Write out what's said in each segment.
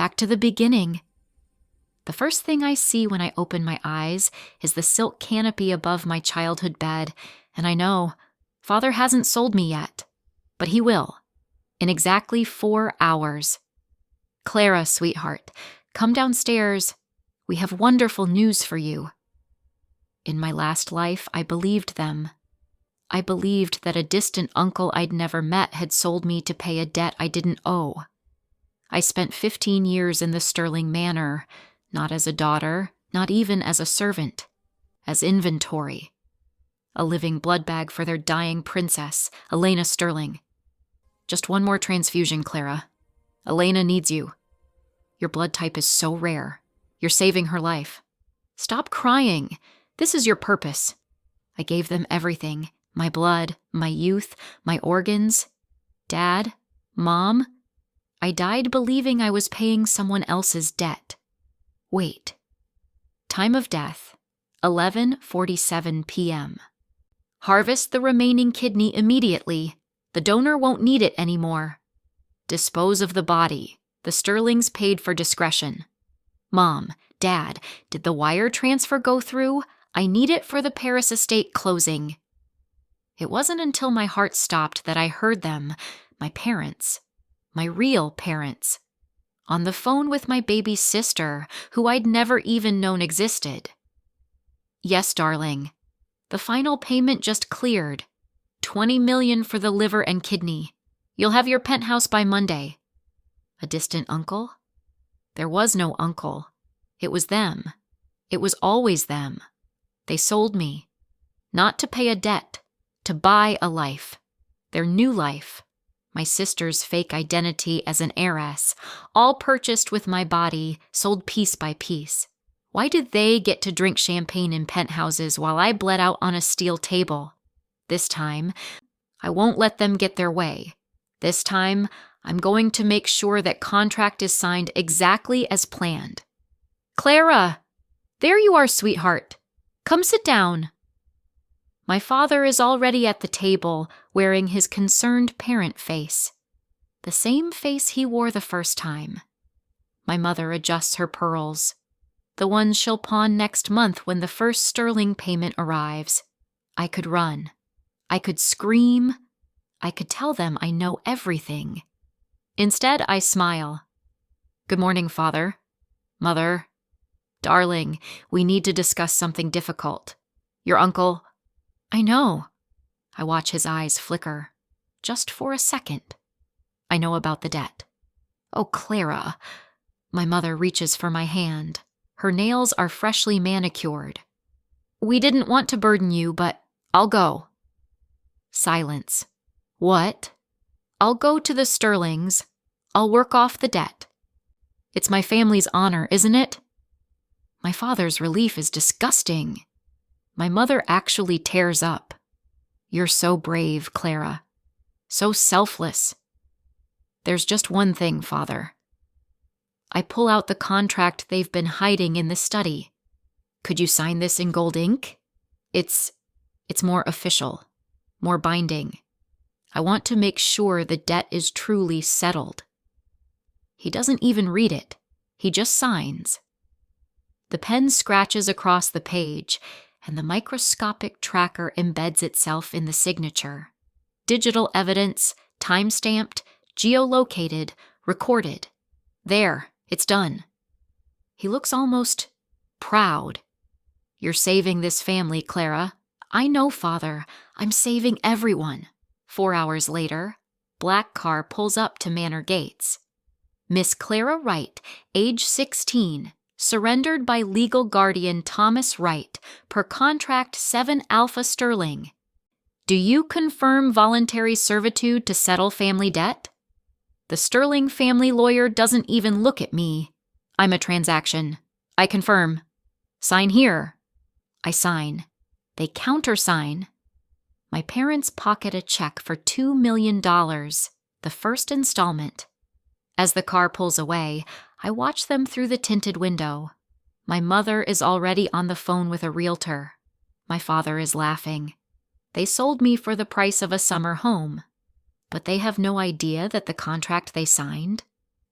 back to the beginning. The first thing I see when I open my eyes is the silk canopy above my childhood bed, and I know Father hasn't sold me yet, but he will, in exactly 4 hours. Clara, sweetheart, come downstairs. We have wonderful news for you. In my last life, I believed them. I believed that a distant uncle I'd never met had sold me to pay a debt I didn't owe. I spent 15 years in the Sterling Manor, not as a daughter, not even as a servant, as inventory. A living blood bag for their dying princess, Elena Sterling. Just one more transfusion, Clara. Elena needs you. Your blood type is so rare. You're saving her life. Stop crying. This is your purpose. I gave them everything. My blood, my youth, my organs. Dad, Mom. I died believing I was paying someone else's debt. Wait. Time of death, 11:47 p.m. Harvest the remaining kidney immediately. The donor won't need it anymore. Dispose of the body. The Sterlings paid for discretion. Mom, Dad, did the wire transfer go through? I need it for the Paris estate closing. It wasn't until my heart stopped that I heard them, my parents, my real parents, on the phone with my baby sister, who I'd never even known existed. Yes, darling. The final payment just cleared. $20 million for the liver and kidney. You'll have your penthouse by Monday. A distant uncle? There was no uncle. It was them. It was always them. They sold me. Not to pay a debt, to buy a life. Their new life. My sister's fake identity as an heiress, all purchased with my body, sold piece by piece. Why did they get to drink champagne in penthouses while I bled out on a steel table? This time, I won't let them get their way. This time, I'm going to make sure that contract is signed exactly as planned. Clara! There you are, sweetheart. Come sit down. My father is already at the table, wearing his concerned parent face. The same face he wore the first time. My mother adjusts her pearls. The ones she'll pawn next month when the first sterling payment arrives. I could run. I could scream. I could tell them I know everything. Instead, I smile. Good morning, Father. Mother. Darling, we need to discuss something difficult. Your uncle... I know. I watch his eyes flicker. Just for a second. I know about the debt. Oh, Clara. My mother reaches for my hand. Her nails are freshly manicured. We didn't want to burden you, but I'll go. Silence. What? I'll go to the Sterlings. I'll work off the debt. It's my family's honor, isn't it? My father's relief is disgusting. My mother actually tears up. You're so brave, Clara. So selfless. There's just one thing, Father. I pull out the contract they've been hiding in the study. Could you sign this in gold ink? It's more official, more binding. I want to make sure the debt is truly settled. He doesn't even read it. He just signs. The pen scratches across the page, and the microscopic tracker embeds itself in the signature. Digital evidence, time-stamped, geolocated, recorded. There, it's done. He looks almost proud. You're saving this family, Clara. I know, Father. I'm saving everyone. 4 hours later, black car pulls up to Manor gates. Miss Clara Wright, age 16, surrendered by legal guardian Thomas Wright, per contract 7 Alpha Sterling. Do you confirm voluntary servitude to settle family debt? The Sterling family lawyer doesn't even look at me. I'm a transaction. I confirm. Sign here. I sign. They countersign. My parents pocket a check for $2 million, the first installment. As the car pulls away, I watch them through the tinted window. My mother is already on the phone with a realtor. My father is laughing. They sold me for the price of a summer home. But they have no idea that the contract they signed,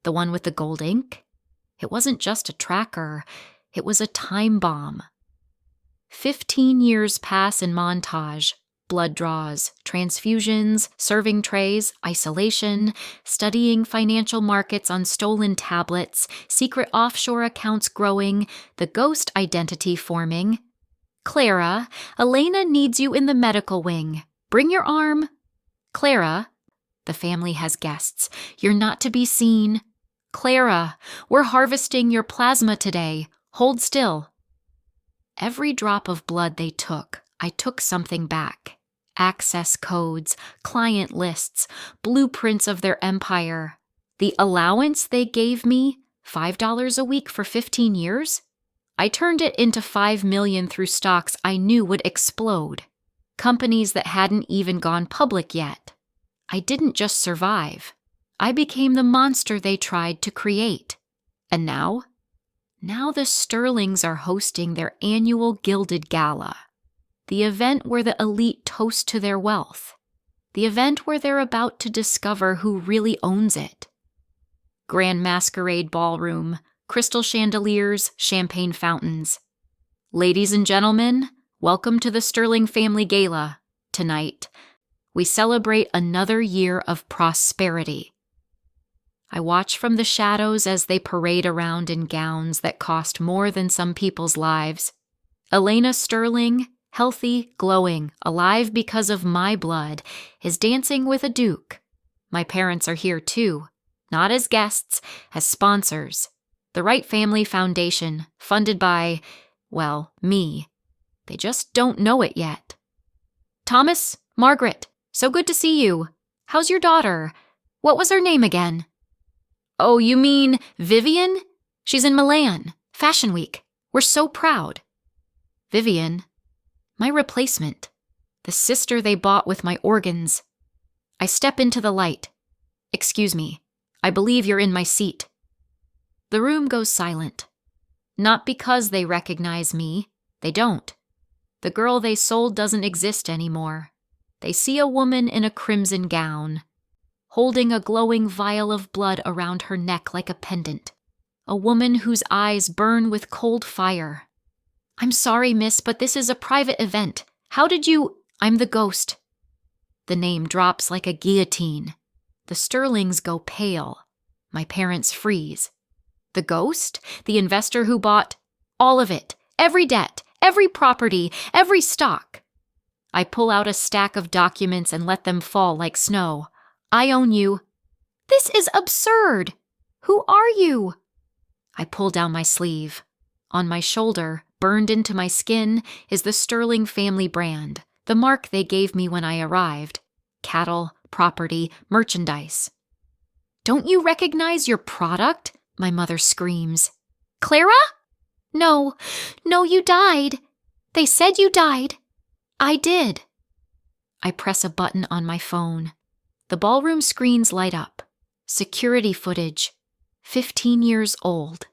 the one with the gold ink, It wasn't just a tracker, it was a time bomb. 15 years pass in montage. Blood draws, transfusions, serving trays, isolation, studying financial markets on stolen tablets, secret offshore accounts growing, the ghost identity forming. Clara, Elena needs you in the medical wing. Bring your arm. Clara, the family has guests. You're not to be seen. Clara, we're harvesting your plasma today. Hold still. Every drop of blood they took, I took something back. Access codes, client lists, blueprints of their empire. The allowance they gave me, $5 a week for 15 years? I turned it into $5 million through stocks I knew would explode. Companies that hadn't even gone public yet. I didn't just survive. I became the monster they tried to create. And now? Now the Sterlings are hosting their annual Gilded Gala. The event where the elite toast to their wealth. The event where they're about to discover who really owns it. Grand masquerade ballroom, crystal chandeliers, champagne fountains. Ladies and gentlemen, welcome to the Sterling Family Gala. Tonight, we celebrate another year of prosperity. I watch from the shadows as they parade around in gowns that cost more than some people's lives. Elena Sterling, healthy, glowing, alive because of my blood, is dancing with a duke. My parents are here too, not as guests, as sponsors. The Wright Family Foundation, funded by, well, me. They just don't know it yet. Thomas, Margaret, so good to see you. How's your daughter? What was her name again? Oh, you mean Vivian? She's in Milan, Fashion Week. We're so proud. Vivian, my replacement, the sister they bought with my organs. I step into the light. Excuse me, I believe you're in my seat. The room goes silent. Not because they recognize me. They don't. The girl they sold doesn't exist anymore. They see a woman in a crimson gown, holding a glowing vial of blood around her neck like a pendant. A woman whose eyes burn with cold fire. I'm sorry, miss, but this is a private event. How did you— I'm the ghost. The name drops like a guillotine. The Sterlings go pale. My parents freeze. The ghost? The investor who bought all of it, every debt, every property, every stock. I pull out a stack of documents and let them fall like snow. I own you. This is absurd. Who are you? I pull down my sleeve. On my shoulder, burned into my skin, is the Sterling family brand, the mark they gave me when I arrived. Cattle, property, merchandise. Don't you recognize your product? My mother screams. Clara? No, you died. They said you died. I did. I press a button on my phone. The ballroom screens light up. Security footage. 15 years old.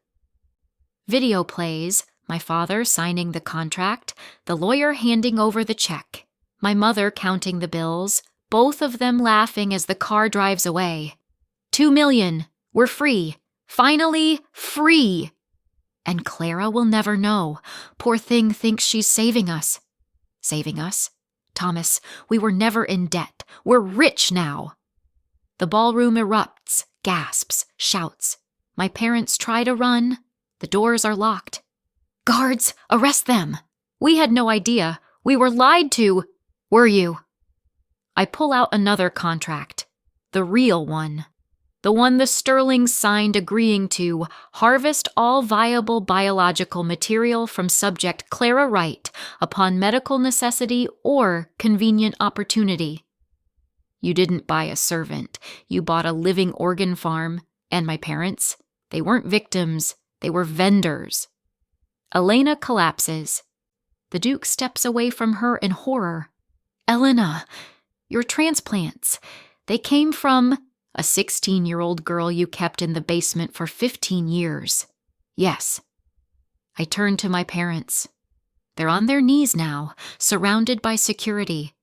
Video plays, my father signing the contract, the lawyer handing over the check, my mother counting the bills, both of them laughing as the car drives away. 2 million. We're free. Finally free. And Clara will never know. Poor thing thinks she's saving us. Saving us? Thomas, we were never in debt. We're rich now. The ballroom erupts, gasps, shouts. My parents try to run. The doors are locked. Guards, arrest them. We had no idea. We were lied to. Were you? I pull out another contract. The real one. The one the Sterlings signed agreeing to harvest all viable biological material from subject Clara Wright upon medical necessity or convenient opportunity. You didn't buy a servant. You bought a living organ farm. And my parents, they weren't victims. They were vendors. Elena collapses. The Duke steps away from her in horror. Elena, your transplants, they came from a 16-year-old girl you kept in the basement for 15 years. Yes. I turn to my parents. They're on their knees now, surrounded by security.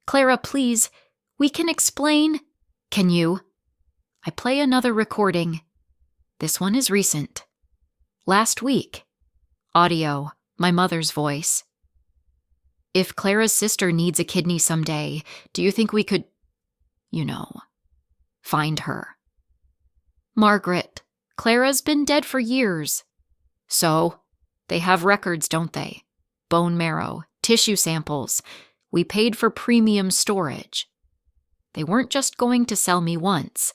Clara, please, we can explain. Can you? I play another recording. This one is recent. Last week. Audio, my mother's voice. If Clara's sister needs a kidney someday, do you think we could, find her? Margaret, Clara's been dead for years. So, they have records, don't they? Bone marrow, tissue samples. We paid for premium storage. They weren't just going to sell me once.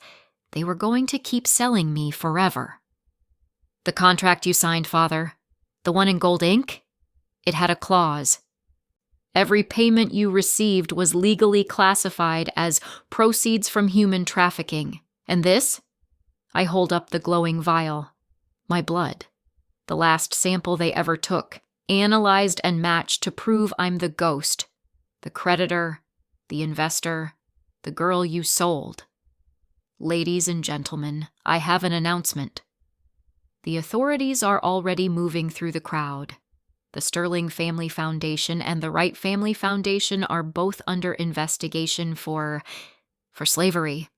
They were going to keep selling me forever. The contract you signed, Father, the one in gold ink, it had a clause. Every payment you received was legally classified as proceeds from human trafficking. And this? I hold up the glowing vial. My blood. The last sample they ever took, analyzed and matched to prove I'm the ghost, the creditor, the investor, the girl you sold. Ladies and gentlemen, I have an announcement. The authorities are already moving through the crowd. The Sterling Family Foundation and the Wright Family Foundation are both under investigation for slavery.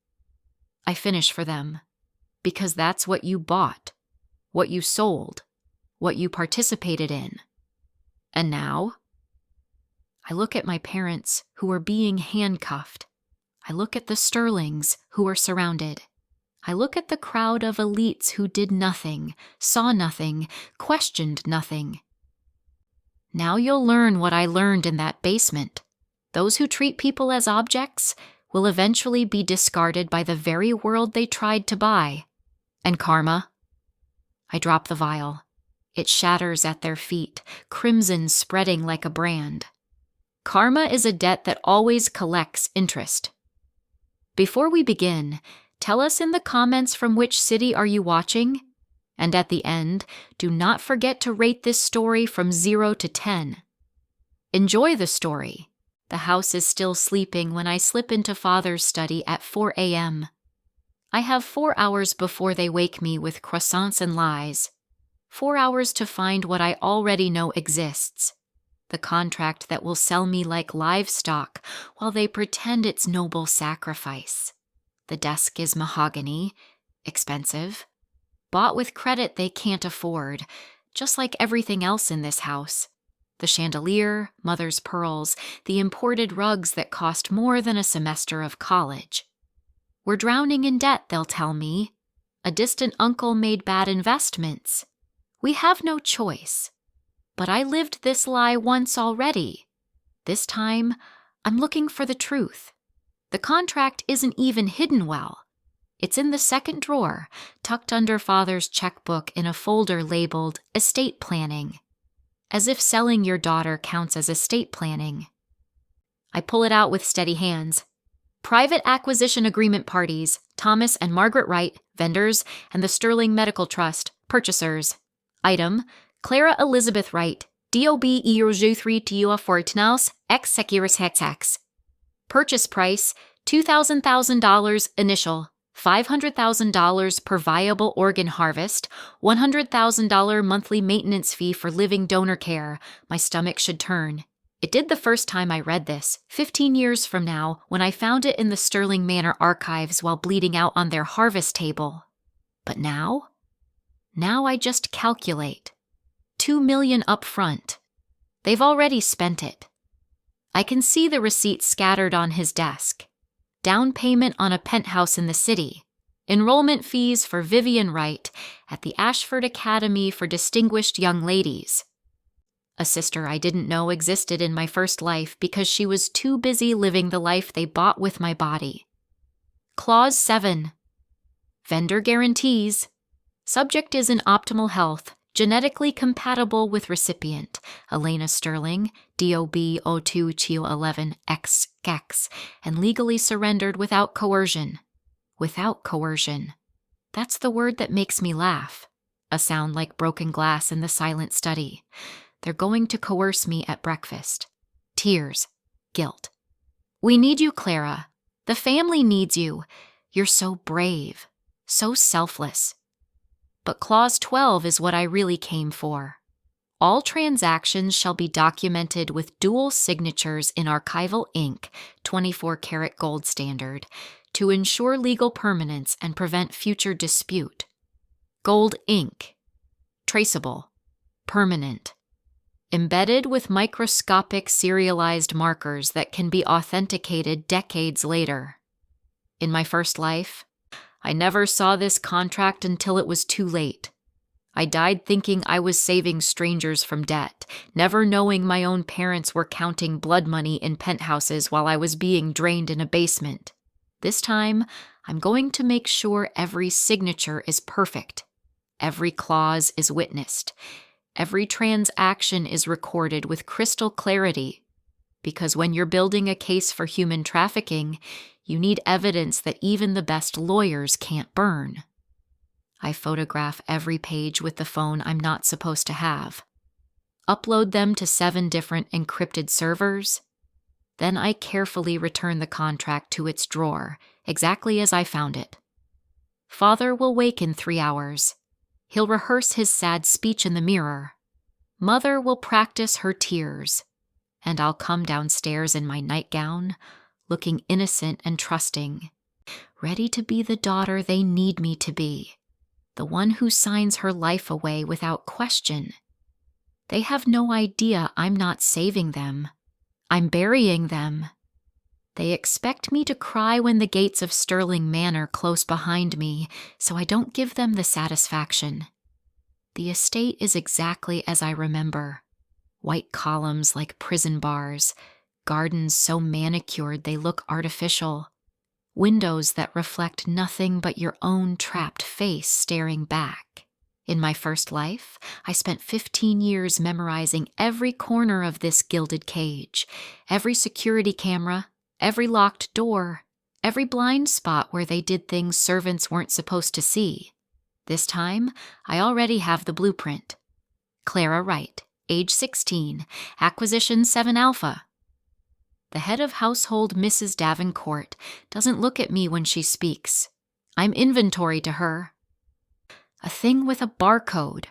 I finish for them, because that's what you bought, what you sold, what you participated in. And now, I look at my parents who are being handcuffed. I look at the Sterlings who are surrounded. I look at the crowd of elites who did nothing, saw nothing, questioned nothing. Now you'll learn what I learned in that basement. Those who treat people as objects will eventually be discarded by the very world they tried to buy. And karma? I drop the vial. It shatters at their feet, crimson spreading like a brand. Karma is a debt that always collects interest. Before we begin, tell us in the comments from which city are you watching? And at the end, do not forget to rate this story from 0 to 10. Enjoy the story. The house is still sleeping when I slip into Father's study at 4 a.m. I have 4 hours before they wake me with croissants and lies. 4 hours to find what I already know exists. The contract that will sell me like livestock while they pretend it's noble sacrifice. The desk is mahogany, expensive. Bought with credit they can't afford, just like everything else in this house. The chandelier, mother's pearls, the imported rugs that cost more than a semester of college. We're drowning in debt, they'll tell me. A distant uncle made bad investments. We have no choice. But I lived this lie once already. This time, I'm looking for the truth. The contract isn't even hidden well. It's in the second drawer, tucked under Father's checkbook in a folder labeled Estate Planning. As if selling your daughter counts as estate planning. I pull it out with steady hands. Private acquisition agreement parties, Thomas and Margaret Wright, vendors, and the Sterling Medical Trust, purchasers. Item, Clara Elizabeth Wright, DOB EUR3 TUA Fortnaus, ex Securis Hexax. Purchase price, $2,000 initial. $500,000 per viable organ harvest, $100,000 monthly maintenance fee for living donor care. My stomach should turn. It did the first time I read this, 15 years from now, when I found it in the Sterling Manor archives while bleeding out on their harvest table. But now? Now I just calculate. $2 million up front. They've already spent it. I can see the receipts scattered on his desk. Down payment on a penthouse in the city, enrollment fees for Vivian Wright at the Ashford Academy for Distinguished Young Ladies. A sister I didn't know existed in my first life because she was too busy living the life they bought with my body. Clause 7. Vendor guarantees. Subject is in optimal health, genetically compatible with recipient, Elena Sterling, DOB 02 Chio 11 X Gex, and legally surrendered without coercion. Without coercion. That's the word that makes me laugh. A sound like broken glass in the silent study. They're going to coerce me at breakfast. Tears. Guilt. We need you, Clara. The family needs you. You're so brave. So selfless. But Clause 12 is what I really came for. All transactions shall be documented with dual signatures in archival ink, 24-karat gold standard, to ensure legal permanence and prevent future dispute. Gold ink. Traceable. Permanent. Embedded with microscopic serialized markers that can be authenticated decades later. In my first life, I never saw this contract until it was too late. I died thinking I was saving strangers from debt, never knowing my own parents were counting blood money in penthouses while I was being drained in a basement. This time, I'm going to make sure every signature is perfect. Every clause is witnessed. Every transaction is recorded with crystal clarity. Because when you're building a case for human trafficking, you need evidence that even the best lawyers can't burn. I photograph every page with the phone I'm not supposed to have. Upload them to 7 different encrypted servers. Then I carefully return the contract to its drawer, exactly as I found it. Father will wake in 3 hours. He'll rehearse his sad speech in the mirror. Mother will practice her tears. And I'll come downstairs in my nightgown, looking innocent and trusting, ready to be the daughter they need me to be, the one who signs her life away without question. They have no idea I'm not saving them. I'm burying them. They expect me to cry when the gates of Sterling Manor close behind me, so I don't give them the satisfaction. The estate is exactly as I remember. White columns like prison bars, gardens so manicured they look artificial, windows that reflect nothing but your own trapped face staring back. In my first life, I spent 15 years memorizing every corner of this gilded cage, every security camera, every locked door, every blind spot where they did things servants weren't supposed to see. This time, I already have the blueprint. Clara Wright, age 16, acquisition 7 alpha. The head of household Mrs. Davenport doesn't look at me when she speaks. I'm inventory to her. A thing with a barcode.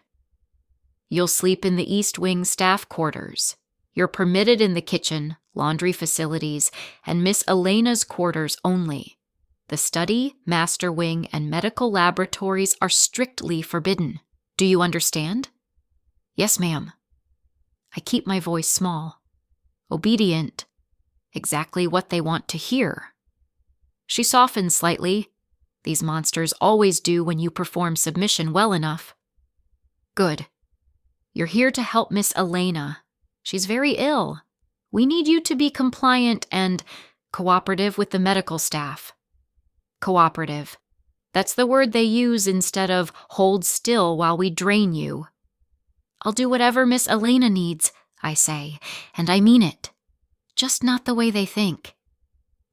You'll sleep in the East Wing staff quarters. You're permitted in the kitchen, laundry facilities, and Miss Elena's quarters only. The study, master wing, and medical laboratories are strictly forbidden. Do you understand? Yes, ma'am. I keep my voice small. Obedient. Exactly what they want to hear. She softens slightly. These monsters always do when you perform submission well enough. Good. You're here to help Miss Elena. She's very ill. We need you to be compliant and cooperative with the medical staff. Cooperative. That's the word they use instead of hold still while we drain you. I'll do whatever Miss Elena needs, I say, and I mean it. Just not the way they think.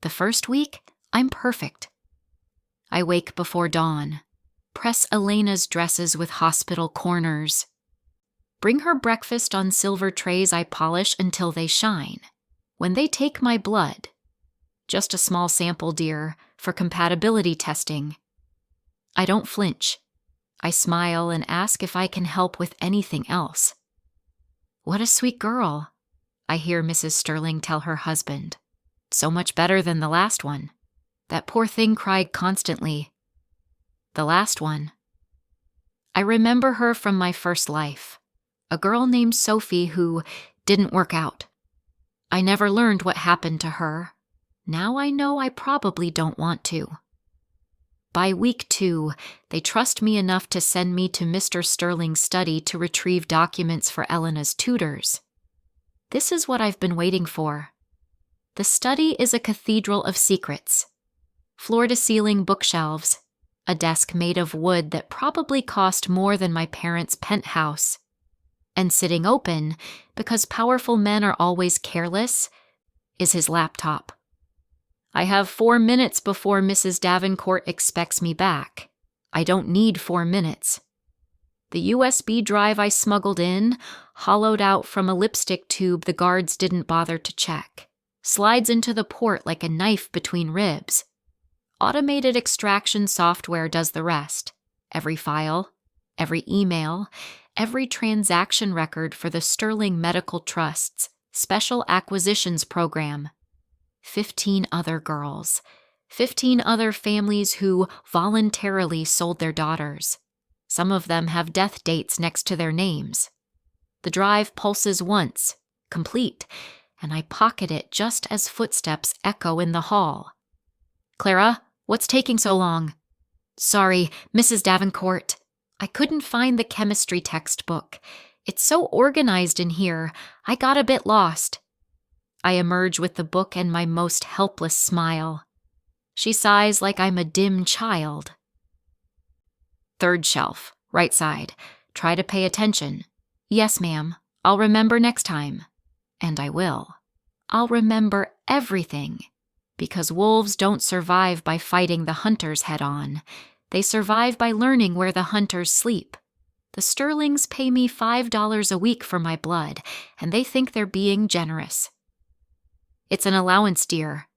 The first week, I'm perfect. I wake before dawn, press Elena's dresses with hospital corners, bring her breakfast on silver trays I polish until they shine. When they take my blood, just a small sample, dear, for compatibility testing, I don't flinch. I smile and ask if I can help with anything else. What a sweet girl, I hear Mrs. Sterling tell her husband. So much better than the last one. That poor thing cried constantly. The last one. I remember her from my first life. A girl named Sophie who didn't work out. I never learned what happened to her. Now I know I probably don't want to. By week 2, they trust me enough to send me to Mr. Sterling's study to retrieve documents for Elena's tutors. This is what I've been waiting for. The study is a cathedral of secrets. Floor-to-ceiling bookshelves, a desk made of wood that probably cost more than my parents' penthouse, and sitting open, because powerful men are always careless, is his laptop. I have 4 minutes before Mrs. Davenport expects me back. I don't need 4 minutes. The USB drive I smuggled in, hollowed out from a lipstick tube the guards didn't bother to check, slides into the port like a knife between ribs. Automated extraction software does the rest. Every file, every email, every transaction record for the Sterling Medical Trust's Special Acquisitions Program. 15 other girls. 15 other families who voluntarily sold their daughters. Some of them have death dates next to their names. The drive pulses once, complete, and I pocket it just as footsteps echo in the hall. "Clara, what's taking so long?" "Sorry, Mrs. Davenport. I couldn't find the chemistry textbook. It's so organized in here, I got a bit lost." I emerge with the book and my most helpless smile. She sighs like I'm a dim child. "Third shelf, right side. Try to pay attention." "Yes, ma'am. I'll remember next time." And I will. I'll remember everything. Because wolves don't survive by fighting the hunters head on. They survive by learning where the hunters sleep. The Sterlings pay me $5 a week for my blood, and they think they're being generous. "It's an allowance, dear,"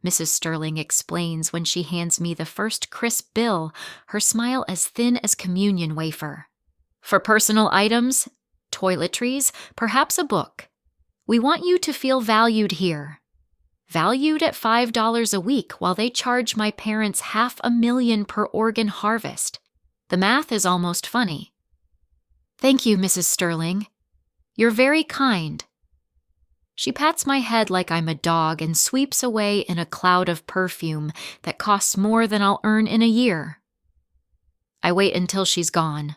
Mrs. Sterling explains when she hands me the first crisp bill, her smile as thin as communion wafer. "For personal items, toiletries, perhaps a book. We want you to feel valued here." Valued at $5 a week while they charge my parents $500,000 per organ harvest. The math is almost funny. "Thank you, Mrs. Sterling. You're very kind." She pats my head like I'm a dog and sweeps away in a cloud of perfume that costs more than I'll earn in a year. I wait until she's gone.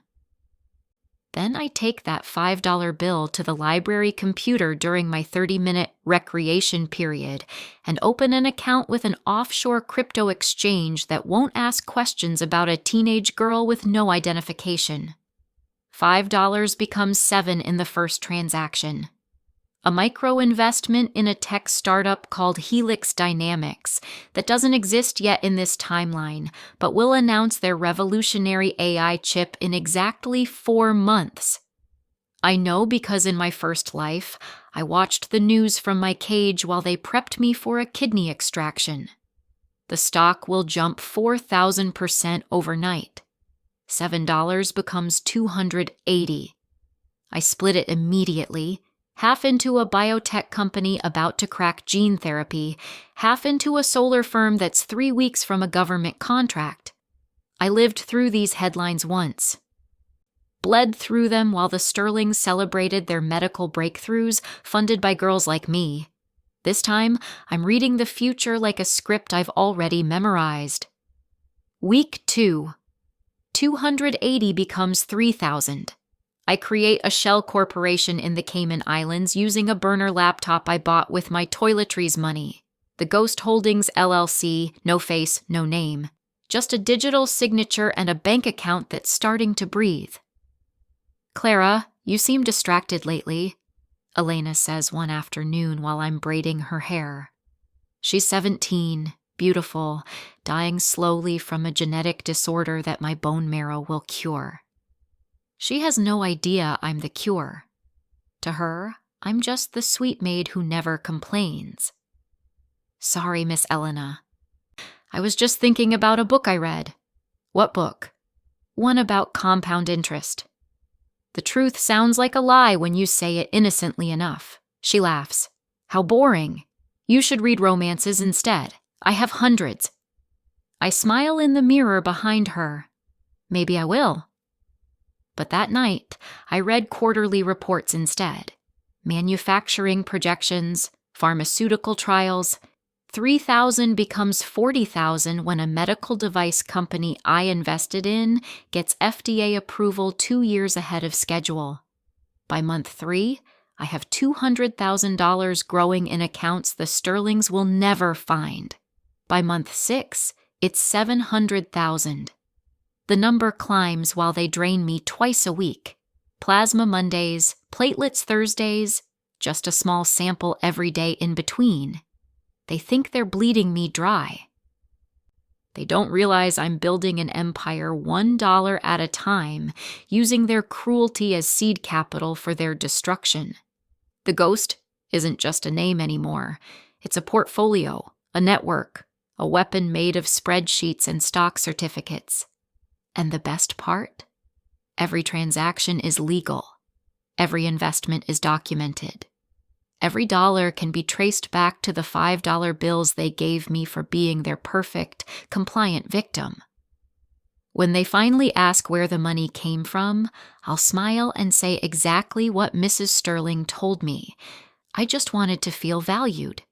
Then I take that $5 bill to the library computer during my 30-minute recreation period and open an account with an offshore crypto exchange that won't ask questions about a teenage girl with no identification. $5 becomes $7 in the first transaction. A micro-investment in a tech startup called Helix Dynamics that doesn't exist yet in this timeline, but will announce their revolutionary AI chip in exactly 4 months. I know because in my first life, I watched the news from my cage while they prepped me for a kidney extraction. The stock will jump 4,000% overnight. $7 becomes $280. I split it immediately, half into a biotech company about to crack gene therapy, half into a solar firm that's 3 weeks from a government contract. I lived through these headlines once. Bled through them while the Sterlings celebrated their medical breakthroughs funded by girls like me. This time, I'm reading the future like a script I've already memorized. Week 2. 280 becomes 3,000. I create a shell corporation in the Cayman Islands using a burner laptop I bought with my toiletries money. The Ghost Holdings LLC, no face, no name. Just a digital signature and a bank account that's starting to breathe. "Clara, you seem distracted lately," Elena says one afternoon while I'm braiding her hair. She's 17, beautiful, dying slowly from a genetic disorder that my bone marrow will cure. She has no idea I'm the cure. To her, I'm just the sweet maid who never complains. "Sorry, Miss Elena. I was just thinking about a book I read." "What book?" "One about compound interest." "The truth sounds like a lie when you say it innocently enough." She laughs. "How boring. You should read romances instead. I have hundreds." I smile in the mirror behind her. Maybe I will. But that night, I read quarterly reports instead. Manufacturing projections, pharmaceutical trials. 3,000 becomes 40,000 when a medical device company I invested in gets FDA approval 2 years ahead of schedule. By month 3, I have $200,000 growing in accounts the Sterlings will never find. By month 6, it's 700,000. The number climbs while they drain me twice a week. Plasma Mondays, platelets Thursdays, just a small sample every day in between. They think they're bleeding me dry. They don't realize I'm building an empire $1 at a time, using their cruelty as seed capital for their destruction. The Ghost isn't just a name anymore. It's a portfolio, a network, a weapon made of spreadsheets and stock certificates. And the best part? Every transaction is legal. Every investment is documented. Every dollar can be traced back to the $5 bills they gave me for being their perfect, compliant victim. When they finally ask where the money came from, I'll smile and say exactly what Mrs. Sterling told me. I just wanted to feel valued.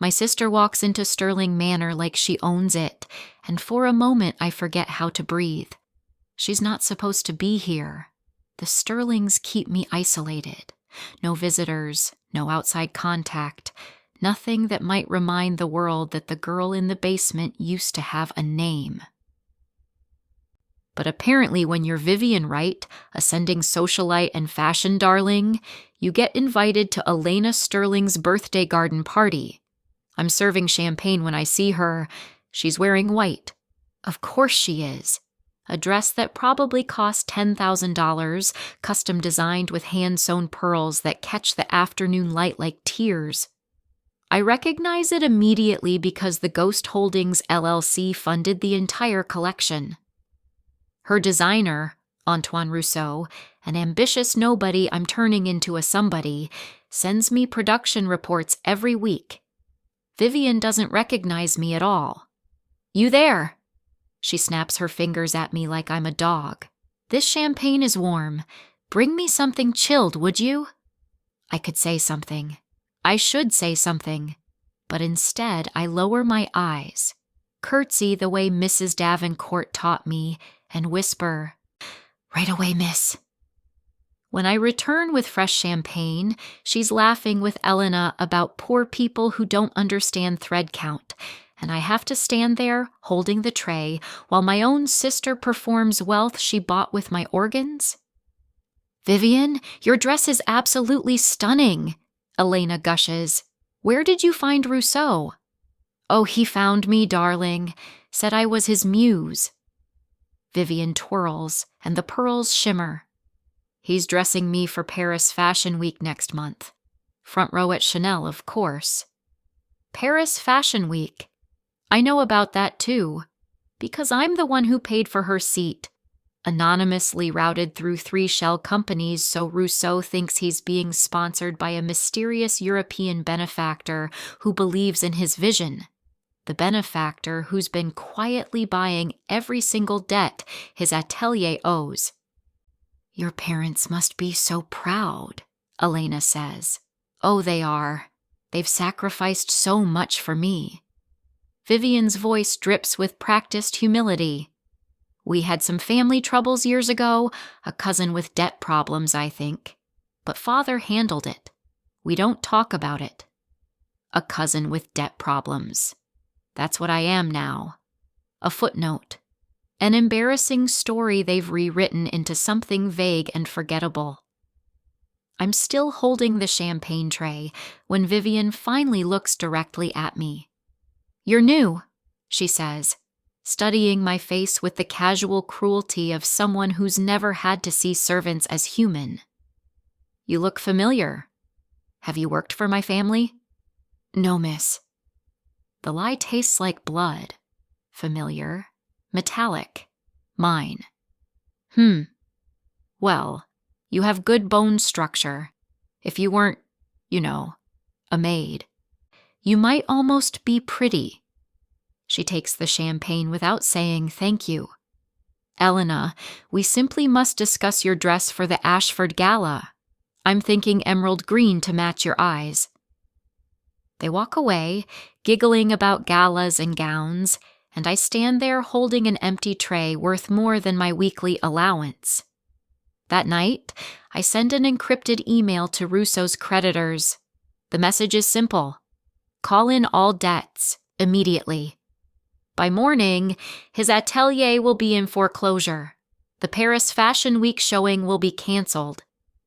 My sister walks into Sterling Manor like she owns it, and for a moment I forget how to breathe. She's not supposed to be here. The Sterlings keep me isolated. No visitors, no outside contact, nothing that might remind the world that the girl in the basement used to have a name. But apparently when you're Vivian Wright, ascending socialite and fashion darling, you get invited to Elena Sterling's birthday garden party. I'm serving champagne when I see her. She's wearing white. Of course she is. A dress that probably cost $10,000, custom designed with hand-sewn pearls that catch the afternoon light like tears. I recognize it immediately because the Ghost Holdings LLC funded the entire collection. Her designer, Antoine Rousseau, an ambitious nobody I'm turning into a somebody, sends me production reports every week. Vivian doesn't recognize me at all. "You there?" She snaps her fingers at me like I'm a dog. "This champagne is warm. Bring me something chilled, would you?" I could say something. I should say something. But instead, I lower my eyes, curtsy the way Mrs. Davenport taught me, and whisper, "Right away, miss." When I return with fresh champagne, she's laughing with Elena about poor people who don't understand thread count, and I have to stand there holding the tray while my own sister performs wealth she bought with my organs. "Vivian, your dress is absolutely stunning," Elena gushes. "Where did you find Rousseau?" "Oh, he found me, darling. Said I was his muse." Vivian twirls, and the pearls shimmer. "He's dressing me for Paris Fashion Week next month. Front row at Chanel, of course." Paris Fashion Week. I know about that too, because I'm the one who paid for her seat. Anonymously routed through 3 shell companies so Rousseau thinks he's being sponsored by a mysterious European benefactor who believes in his vision. The benefactor who's been quietly buying every single debt his atelier owes. "Your parents must be so proud," Elena says. "Oh, they are. They've sacrificed so much for me." Vivian's voice drips with practiced humility. "We had some family troubles years ago, a cousin with debt problems, I think. But father handled it. We don't talk about it." A cousin with debt problems. That's what I am now. A footnote. An embarrassing story they've rewritten into something vague and forgettable. I'm still holding the champagne tray when Vivian finally looks directly at me. "You're new," she says, studying my face with the casual cruelty of someone who's never had to see servants as human. "You look familiar. Have you worked for my family?" "No, miss." The lie tastes like blood. Familiar. Metallic. Mine. Well, you have good bone structure. If you weren't, a maid. You might almost be pretty. She takes the champagne without saying thank you. "Elena, we simply must discuss your dress for the Ashford Gala. I'm thinking emerald green to match your eyes." They walk away, giggling about galas and gowns, and I stand there holding an empty tray worth more than my weekly allowance. That night, I send an encrypted email to Rousseau's creditors. The message is simple. Call in all debts, immediately. By morning, his atelier will be in foreclosure. The Paris Fashion Week showing will be canceled,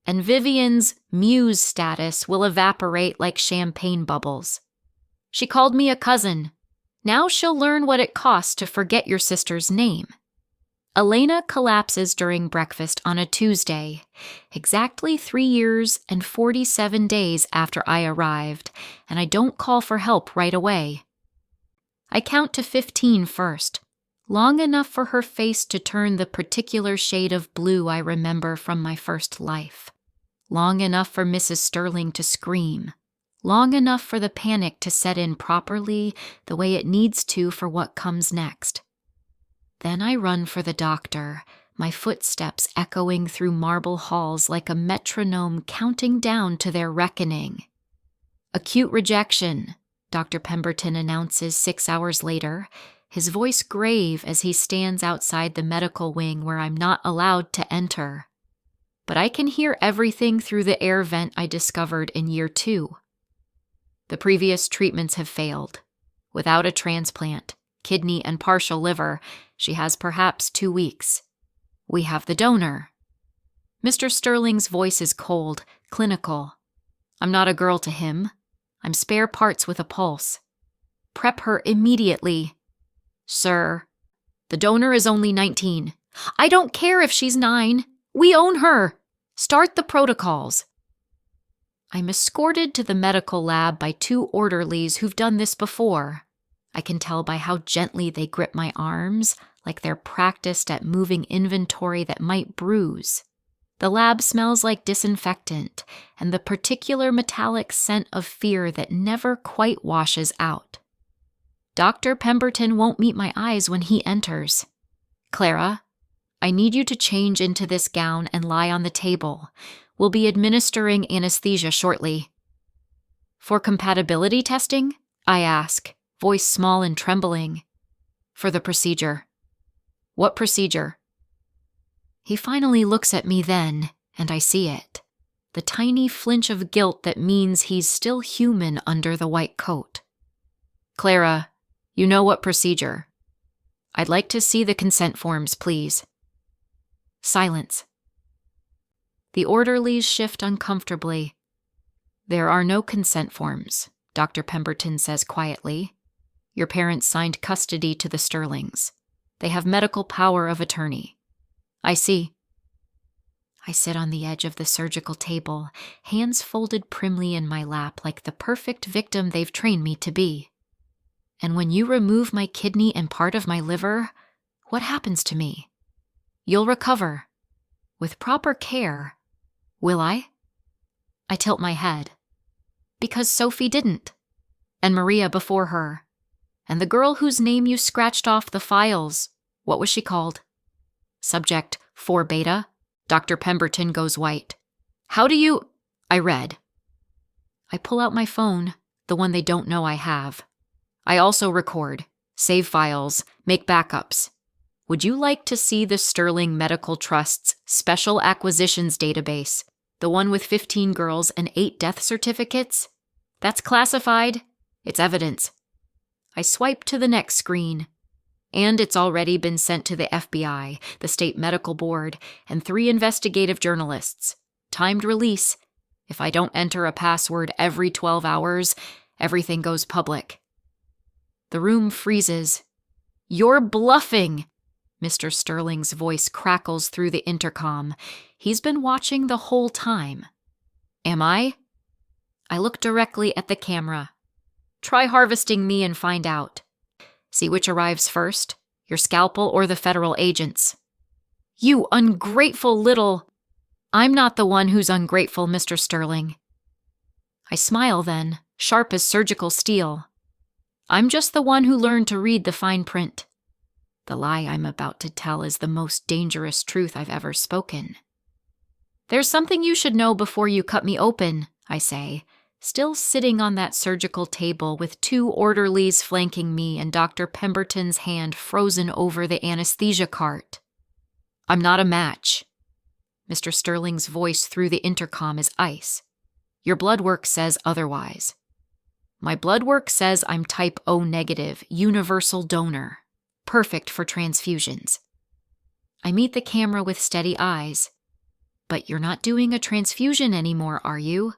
and Vivian's muse status will evaporate like champagne bubbles. She called me a cousin. Now she'll learn what it costs to forget your sister's name. Elena collapses during breakfast on a Tuesday, exactly 3 years and 47 days after I arrived, and I don't call for help right away. I count to 15 first, long enough for her face to turn the particular shade of blue I remember from my first life. Long enough for Mrs. Sterling to scream. Long enough for the panic to set in properly the way it needs to for what comes next. Then I run for the doctor, my footsteps echoing through marble halls like a metronome counting down to their reckoning. Acute rejection, Dr. Pemberton announces 6 hours later, his voice grave as he stands outside the medical wing where I'm not allowed to enter. But I can hear everything through the air vent I discovered in year 2. The previous treatments have failed. Without a transplant, kidney and partial liver, she has perhaps 2 weeks. We have the donor. Mr. Sterling's voice is cold, clinical. I'm not a girl to him. I'm spare parts with a pulse. Prep her immediately. Sir, the donor is only 19. I don't care if she's 9. We own her. Start the protocols. I'm escorted to the medical lab by 2 orderlies who've done this before. I can tell by how gently they grip my arms, like they're practiced at moving inventory that might bruise. The lab smells like disinfectant and the particular metallic scent of fear that never quite washes out. Dr. Pemberton won't meet my eyes when he enters. Clara, I need you to change into this gown and lie on the table. We'll be administering anesthesia shortly. For compatibility testing? I ask, voice small and trembling. For the procedure. What procedure? He finally looks at me then, and I see it. The tiny flinch of guilt that means he's still human under the white coat. Clara, you know what procedure. I'd like to see the consent forms, please. Silence. The orderlies shift uncomfortably. There are no consent forms, Dr. Pemberton says quietly. Your parents signed custody to the Sterlings. They have medical power of attorney. I see. I sit on the edge of the surgical table, hands folded primly in my lap like the perfect victim they've trained me to be. And when you remove my kidney and part of my liver, what happens to me? You'll recover. With proper care. Will I? I tilt my head. Because Sophie didn't. And Maria before her. And the girl whose name you scratched off the files. What was she called? Subject 4 beta. Dr. Pemberton goes white. How do you... I read. I pull out my phone, the one they don't know I have. I also record, save files, make backups. Would you like to see the Sterling Medical Trust's Special Acquisitions Database, the one with 15 girls and 8 death certificates? That's classified. It's evidence. I swipe to the next screen. And it's already been sent to the FBI, the State Medical Board, and 3 investigative journalists. Timed release. If I don't enter a password every 12 hours, everything goes public. The room freezes. You're bluffing! Mr. Sterling's voice crackles through the intercom. He's been watching the whole time. Am I? I look directly at the camera. Try harvesting me and find out. See which arrives first, your scalpel or the federal agents. You ungrateful little... I'm not the one who's ungrateful, Mr. Sterling. I smile then, sharp as surgical steel. I'm just the one who learned to read the fine print. The lie I'm about to tell is the most dangerous truth I've ever spoken. There's something you should know before you cut me open, I say, still sitting on that surgical table with 2 orderlies flanking me and Dr. Pemberton's hand frozen over the anesthesia cart. I'm not a match. Mr. Sterling's voice through the intercom is ice. Your blood work says otherwise. My blood work says I'm type O negative, universal donor, perfect for transfusions. I meet the camera with steady eyes. But you're not doing a transfusion anymore, are you?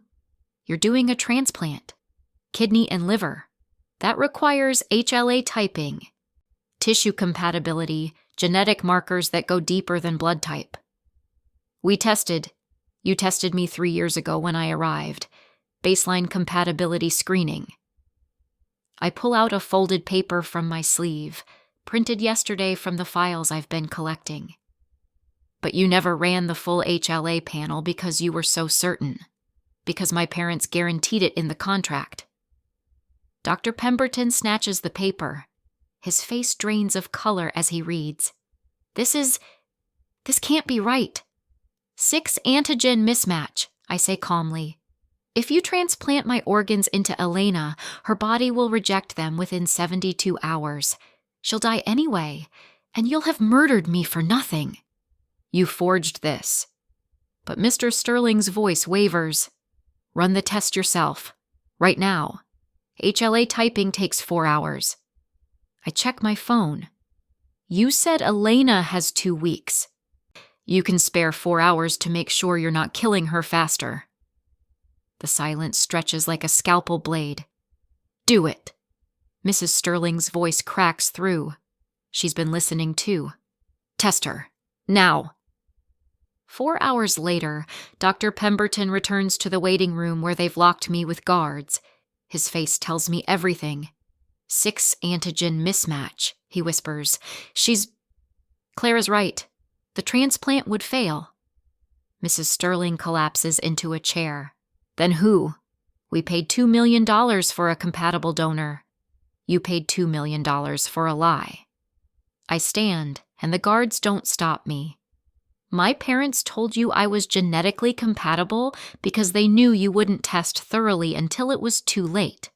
You're doing a transplant. Kidney and liver. That requires HLA typing, tissue compatibility, genetic markers that go deeper than blood type. We tested. You tested me 3 years ago when I arrived. Baseline compatibility screening. I pull out a folded paper from my sleeve, printed yesterday from the files I've been collecting. But you never ran the full HLA panel because you were so certain. Because my parents guaranteed it in the contract. Dr. Pemberton snatches the paper. His face drains of color as he reads. This can't be right. 6 antigen mismatch, I say calmly. If you transplant my organs into Elena, her body will reject them within 72 hours. She'll die anyway, and you'll have murdered me for nothing. You forged this. But Mr. Sterling's voice wavers. Run the test yourself. Right now. HLA typing takes 4 hours. I check my phone. You said Elena has 2 weeks. You can spare 4 hours to make sure you're not killing her faster. The silence stretches like a scalpel blade. Do it. Mrs. Sterling's voice cracks through. She's been listening too. Test her. Now. 4 hours later, Dr. Pemberton returns to the waiting room where they've locked me with guards. His face tells me everything. 6 antigen mismatch, he whispers. Clara's right. The transplant would fail. Mrs. Sterling collapses into a chair. Then who? We paid $2 million for a compatible donor. You paid $2 million for a lie. I stand, and the guards don't stop me. My parents told you I was genetically compatible because they knew you wouldn't test thoroughly until it was too late.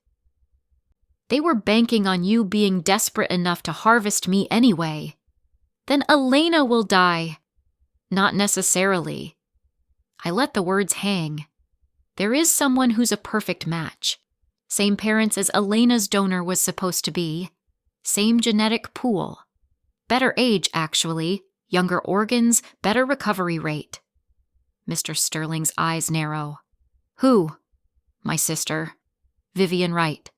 They were banking on you being desperate enough to harvest me anyway. Then Elena will die. Not necessarily. I let the words hang. There is someone who's a perfect match. Same parents as Elena's donor was supposed to be. Same genetic pool. Better age, actually. Younger organs, better recovery rate. Mr. Sterling's eyes narrow. Who? My sister. Vivian Wright.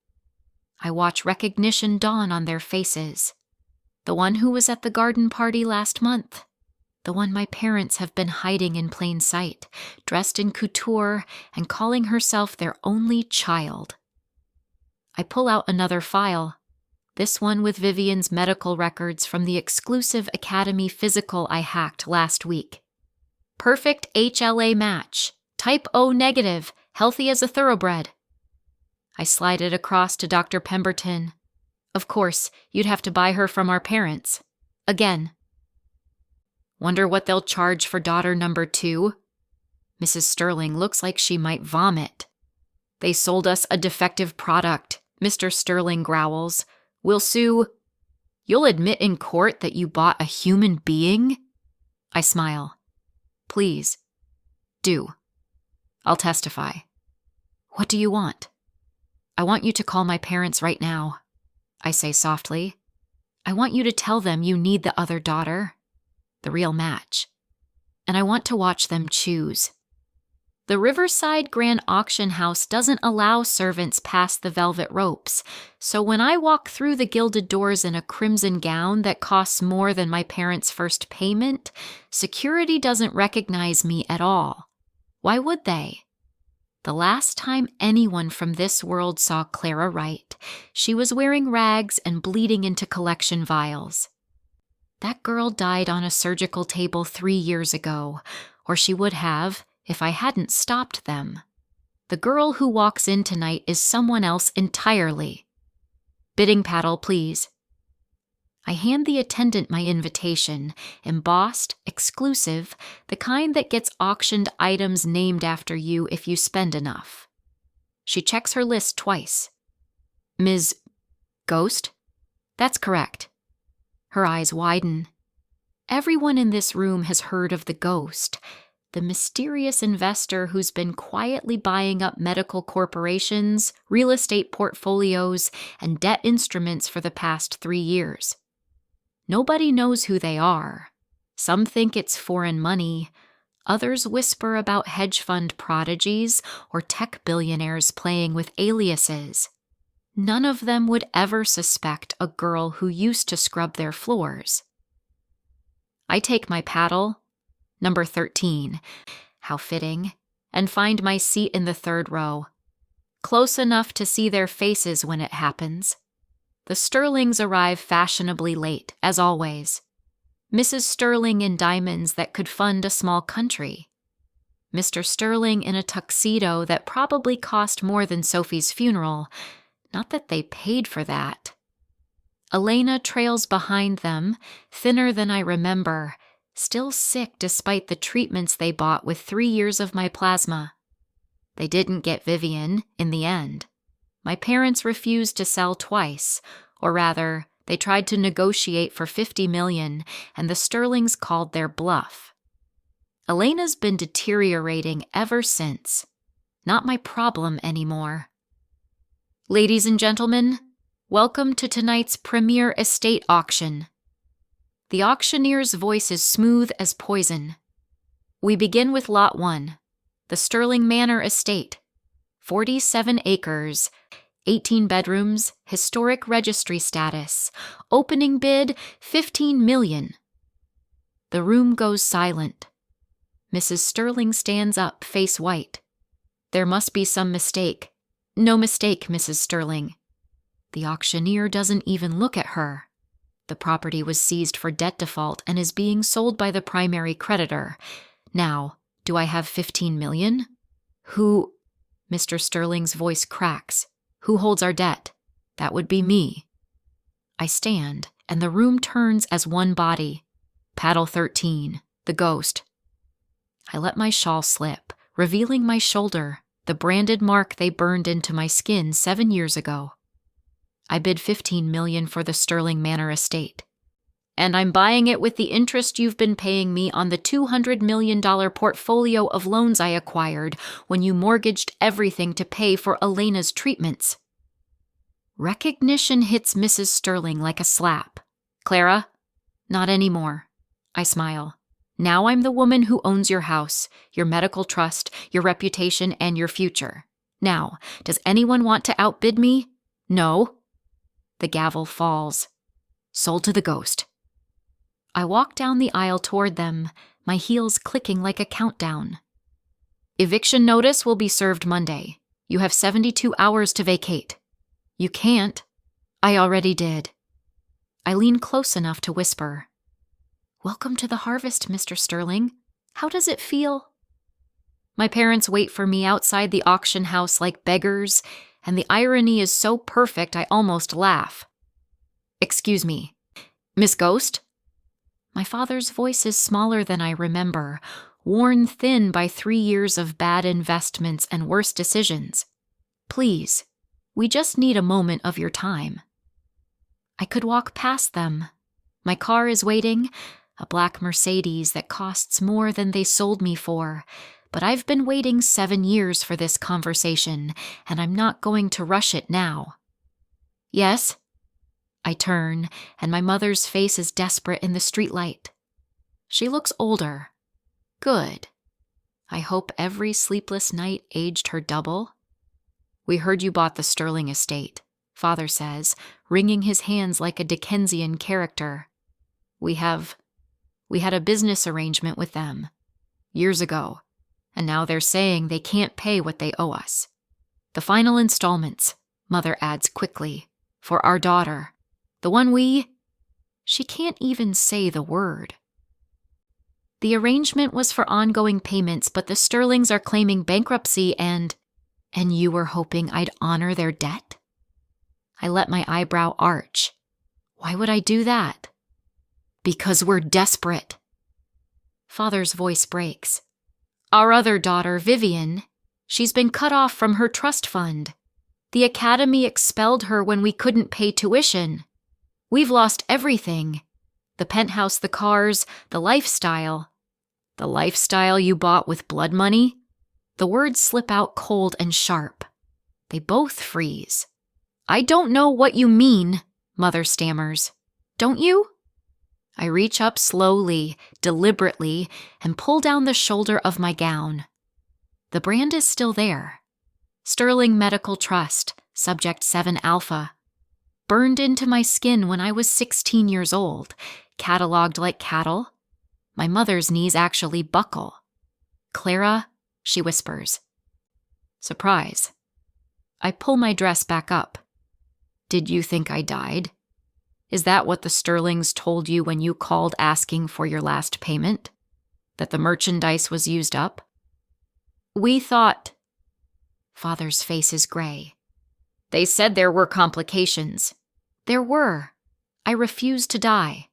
I watch recognition dawn on their faces. The one who was at the garden party last month. The one my parents have been hiding in plain sight, dressed in couture and calling herself their only child. I pull out another file. This one with Vivian's medical records from the exclusive Academy physical I hacked last week. Perfect HLA match. Type O negative, healthy as a thoroughbred. I slide it across to Dr. Pemberton. Of course, you'd have to buy her from our parents. Again. Wonder what they'll charge for daughter number 2? Mrs. Sterling looks like she might vomit. They sold us a defective product, Mr. Sterling growls. We'll sue. You'll admit in court that you bought a human being? I smile. Please. Do. I'll testify. What do you want? I want you to call my parents right now. I say softly. I want you to tell them you need the other daughter, the real match. And I want to watch them choose. The Riverside Grand Auction House doesn't allow servants past the velvet ropes, so when I walk through the gilded doors in a crimson gown that costs more than my parents' first payment, security doesn't recognize me at all. Why would they? The last time anyone from this world saw Clara Wright, she was wearing rags and bleeding into collection vials. That girl died on a surgical table 3 years ago, or she would have if I hadn't stopped them. The girl who walks in tonight is someone else entirely. Bidding paddle, please. I hand the attendant my invitation, embossed, exclusive, the kind that gets auctioned items named after you if you spend enough. She checks her list twice. Ms. Ghost? That's correct. Her eyes widen. Everyone in this room has heard of the ghost, the mysterious investor who's been quietly buying up medical corporations, real estate portfolios, and debt instruments for the past 3 years. Nobody knows who they are. Some think it's foreign money. Others whisper about hedge fund prodigies or tech billionaires playing with aliases. None of them would ever suspect a girl who used to scrub their floors. I take my paddle, number 13, how fitting, and find my seat in the 3rd row. Close enough to see their faces when it happens. The Sterlings arrive fashionably late, as always. Mrs. Sterling in diamonds that could fund a small country. Mr. Sterling in a tuxedo that probably cost more than Sophie's funeral. Not that they paid for that. Elena trails behind them, thinner than I remember, still sick despite the treatments they bought with 3 years of my plasma. They didn't get Vivian in the end. My parents refused to sell twice, or rather, they tried to negotiate for $50 million, and the Sterlings called their bluff. Elena's been deteriorating ever since. Not my problem anymore. Ladies and gentlemen, welcome to tonight's premier estate auction. The auctioneer's voice is smooth as poison. We begin with Lot 1, the Sterling Manor Estate, 47 acres, 18 bedrooms, historic registry status, opening bid $15 million. The room goes silent. Mrs. Sterling stands up, face white. There must be some mistake. No mistake, Mrs. Sterling. The auctioneer doesn't even look at her. The property was seized for debt default and is being sold by the primary creditor. Now, do I have $15 million? Who? Mr. Sterling's voice cracks. Who holds our debt? That would be me. I stand, and the room turns as one body. Paddle 13, the ghost. I let my shawl slip, revealing my shoulder, the branded mark they burned into my skin 7 years ago. I bid $15 million for the Sterling Manor estate. And I'm buying it with the interest you've been paying me on the $200 million portfolio of loans I acquired when you mortgaged everything to pay for Elena's treatments. Recognition hits Mrs. Sterling like a slap. Clara? Not anymore. I smile. Now I'm the woman who owns your house, your medical trust, your reputation, and your future. Now, does anyone want to outbid me? No. The gavel falls. Sold to the ghost. I walk down the aisle toward them, my heels clicking like a countdown. Eviction notice will be served Monday. You have 72 hours to vacate. You can't. I already did. I lean close enough to whisper. Welcome to the harvest, Mr. Sterling. How does it feel? My parents wait for me outside the auction house like beggars, and the irony is so perfect I almost laugh. Excuse me, Miss Ghost? My father's voice is smaller than I remember, worn thin by 3 years of bad investments and worse decisions. Please, we just need a moment of your time. I could walk past them. My car is waiting, a black Mercedes that costs more than they sold me for, but I've been waiting 7 years for this conversation, and I'm not going to rush it now. Yes? I turn, and my mother's face is desperate in the streetlight. She looks older. Good. I hope every sleepless night aged her double. We heard you bought the Sterling estate, Father says, wringing his hands like a Dickensian character. We had a business arrangement with them, years ago, and now they're saying they can't pay what they owe us. The final installments, Mother adds quickly, for our daughter. The one she can't even say the word. The arrangement was for ongoing payments, but the Sterlings are claiming bankruptcy and you were hoping I'd honor their debt? I let my eyebrow arch. Why would I do that? Because we're desperate. Father's voice breaks. Our other daughter, Vivian, she's been cut off from her trust fund. The academy expelled her when we couldn't pay tuition. We've lost everything. The penthouse, the cars, the lifestyle. The lifestyle you bought with blood money? The words slip out cold and sharp. They both freeze. I don't know what you mean, Mother stammers. Don't you? I reach up slowly, deliberately, and pull down the shoulder of my gown. The brand is still there. Sterling Medical Trust, Subject 7 Alpha. Burned into my skin when I was 16 years old, cataloged like cattle. My mother's knees actually buckle. Clara, she whispers. Surprise. I pull my dress back up. Did you think I died? Is that what the Sterlings told you when you called asking for your last payment? That the merchandise was used up? We thought... Father's face is gray. They said there were complications. There were. I refuse to die.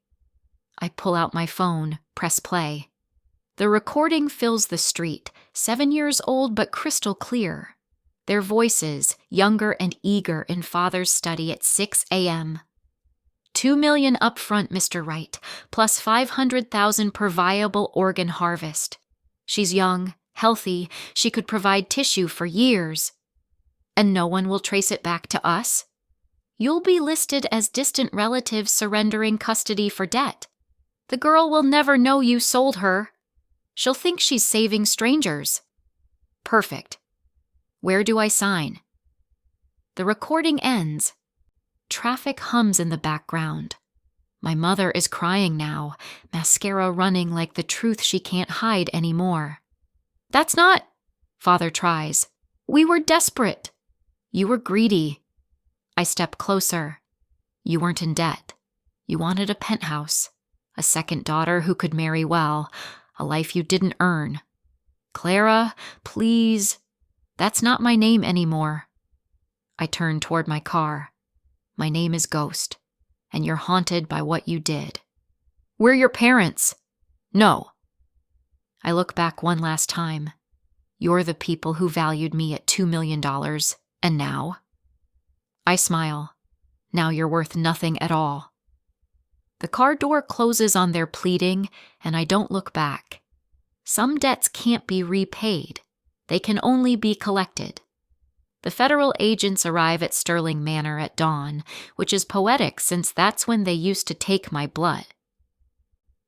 I pull out my phone, press play. The recording fills the street, 7 years old but crystal clear. Their voices, younger and eager in father's study at 6 a.m. $2 million upfront, Mr. Wright, plus $500,000 per viable organ harvest. She's young, healthy, she could provide tissue for years. And no one will trace it back to us? You'll be listed as distant relatives surrendering custody for debt. The girl will never know you sold her. She'll think she's saving strangers. Perfect. Where do I sign? The recording ends. Traffic hums in the background. My mother is crying now, mascara running like the truth she can't hide anymore. That's not... Father tries. We were desperate. You were greedy. I step closer. You weren't in debt. You wanted a penthouse, a second daughter who could marry well, a life you didn't earn. Clara, please. That's not my name anymore. I turn toward my car. My name is Ghost, and you're haunted by what you did. We're your parents. No. I look back one last time. You're the people who valued me at $2 million, and now? I smile. Now you're worth nothing at all. The car door closes on their pleading, and I don't look back. Some debts can't be repaid. They can only be collected. The federal agents arrive at Sterling Manor at dawn, which is poetic since that's when they used to take my blood.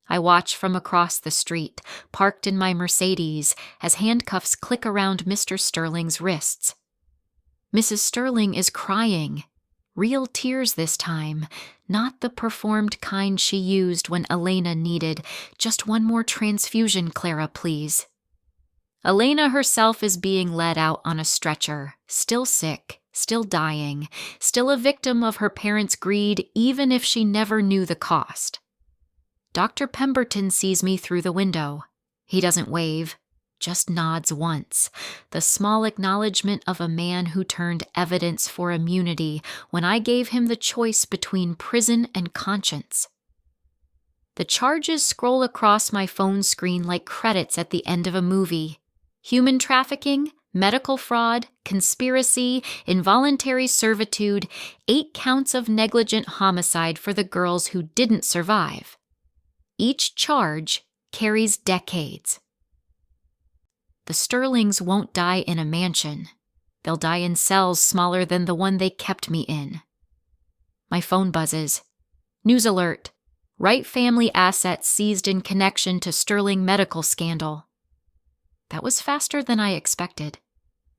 I watch from across the street, parked in my Mercedes, as handcuffs click around Mr. Sterling's wrists. Mrs. Sterling is crying. Real tears this time, not the performed kind she used when Elena needed, just one more transfusion, Clara, please. Elena herself is being led out on a stretcher, still sick, still dying, still a victim of her parents' greed even if she never knew the cost. Dr. Pemberton sees me through the window. He doesn't wave, just nods once, the small acknowledgement of a man who turned evidence for immunity when I gave him the choice between prison and conscience. The charges scroll across my phone screen like credits at the end of a movie. Human trafficking, medical fraud, conspiracy, involuntary servitude, 8 counts of negligent homicide for the girls who didn't survive. Each charge carries decades. The Sterlings won't die in a mansion. They'll die in cells smaller than the one they kept me in. My phone buzzes. News alert. Wright family assets seized in connection to Sterling medical scandal. That was faster than I expected.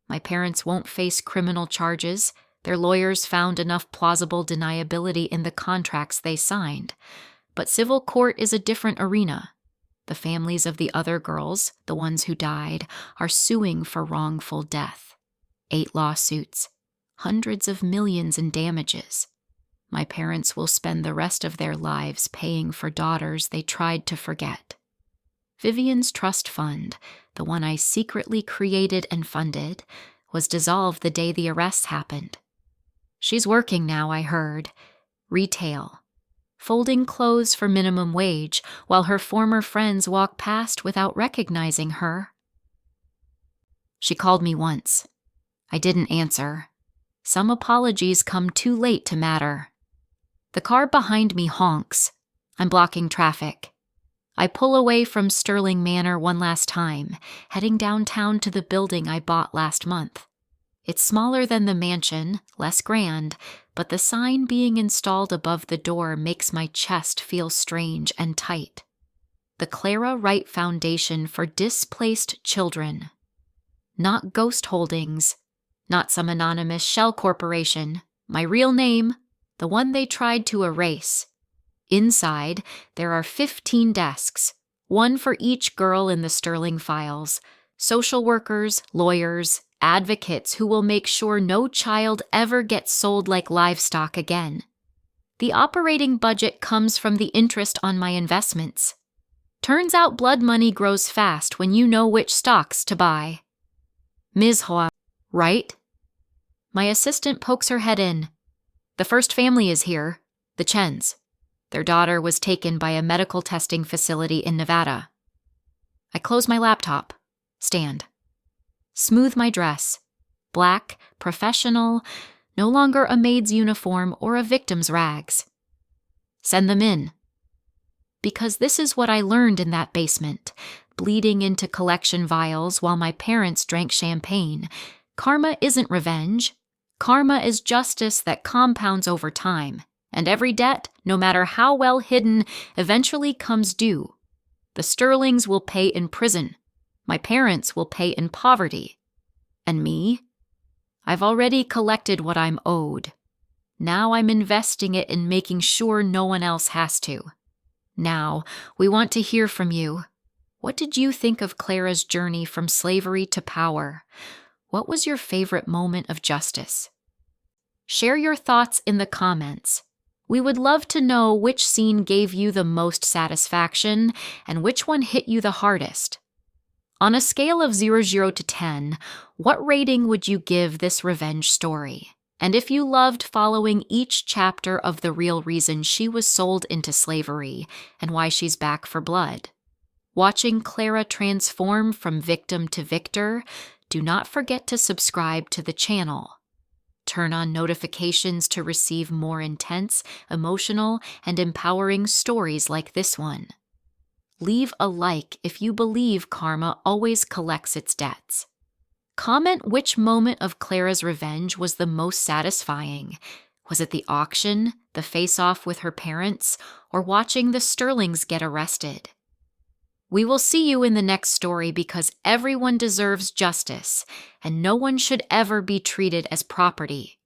My parents won't face criminal charges. Their lawyers found enough plausible deniability in the contracts they signed. But civil court is a different arena. The families of the other girls, the ones who died, are suing for wrongful death. 8 lawsuits, hundreds of millions in damages. My parents will spend the rest of their lives paying for daughters they tried to forget. Vivian's trust fund, the one I secretly created and funded, was dissolved the day the arrests happened. She's working now, I heard. Retail. Folding clothes for minimum wage while her former friends walk past without recognizing her. She called me once. I didn't answer. Some apologies come too late to matter. The car behind me honks. I'm blocking traffic. I pull away from Sterling Manor one last time, heading downtown to the building I bought last month. It's smaller than the mansion, less grand, but the sign being installed above the door makes my chest feel strange and tight. The Clara Wright Foundation for Displaced Children. Not Ghost Holdings, not some anonymous shell corporation. My real name, the one they tried to erase. Inside, there are 15 desks, one for each girl in the Sterling files, social workers, lawyers, advocates who will make sure no child ever gets sold like livestock again. The operating budget comes from the interest on my investments. Turns out blood money grows fast when you know which stocks to buy. Ms. Hoa, right? My assistant pokes her head in. The first family is here, the Chens. Their daughter was taken by a medical testing facility in Nevada. I close my laptop, stand, smooth my dress, black, professional, no longer a maid's uniform or a victim's rags. Send them in. Because this is what I learned in that basement, bleeding into collection vials while my parents drank champagne. Karma isn't revenge. Karma is justice that compounds over time, and every debt, no matter how well hidden, eventually comes due. The Sterlings will pay in prison. My parents will pay in poverty. And me? I've already collected what I'm owed. Now I'm investing it in making sure no one else has to. Now, we want to hear from you. What did you think of Clara's journey from slavery to power? What was your favorite moment of justice? Share your thoughts in the comments. We would love to know which scene gave you the most satisfaction and which one hit you the hardest. On a scale of 0 to 10, what rating would you give this revenge story? And if you loved following each chapter of the real reason she was sold into slavery and why she's back for blood. Watching Clara transform from victim to victor, do not forget to subscribe to the channel. Turn on notifications to receive more intense, emotional, and empowering stories like this one. Leave a like if you believe karma always collects its debts. Comment which moment of Clara's revenge was the most satisfying. Was it the auction, the face-off with her parents, or watching the Sterlings get arrested? We will see you in the next story because everyone deserves justice, and no one should ever be treated as property.